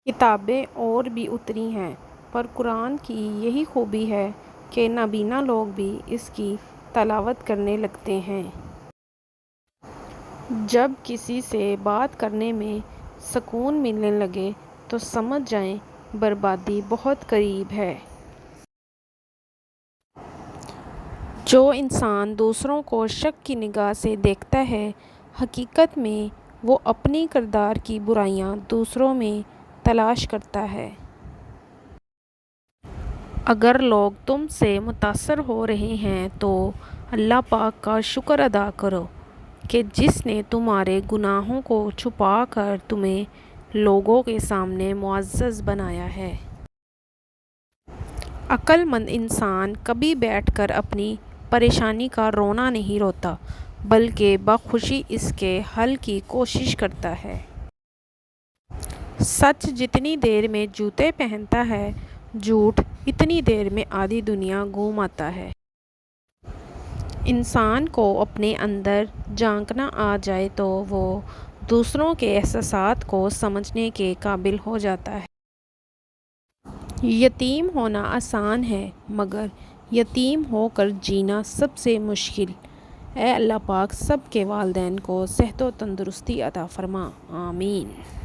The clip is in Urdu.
کتابیں اور بھی اتری ہیں، پر قرآن کی یہی خوبی ہے کہ نابینا لوگ بھی اس کی تلاوت کرنے لگتے ہیں۔ جب کسی سے بات کرنے میں سکون ملنے لگے تو سمجھ جائیں بربادی بہت قریب ہے۔ جو انسان دوسروں کو شک کی نگاہ سے دیکھتا ہے، حقیقت میں وہ اپنے کردار کی برائیاں دوسروں میں تلاش کرتا ہے۔ اگر لوگ تم سے متاثر ہو رہے ہیں تو اللہ پاک کا شکر ادا کرو کہ جس نے تمہارے گناہوں کو چھپا کر تمہیں لوگوں کے سامنے معزز بنایا ہے۔ عقل مند انسان کبھی بیٹھ کر اپنی پریشانی کا رونا نہیں روتا، بلکہ بخوشی اس کے حل کی کوشش کرتا ہے۔ سچ جتنی دیر میں جوتے پہنتا ہے، جھوٹ اتنی دیر میں آدھی دنیا گھوم آتا ہے۔ انسان کو اپنے اندر جھانکنا آ جائے تو وہ دوسروں کے احساسات کو سمجھنے کے قابل ہو جاتا ہے۔ یتیم ہونا آسان ہے، مگر یتیم ہو کر جینا سب سے مشکل۔ اے اللہ پاک سب کے والدین کو صحت و تندرستی عطا فرما، آمین۔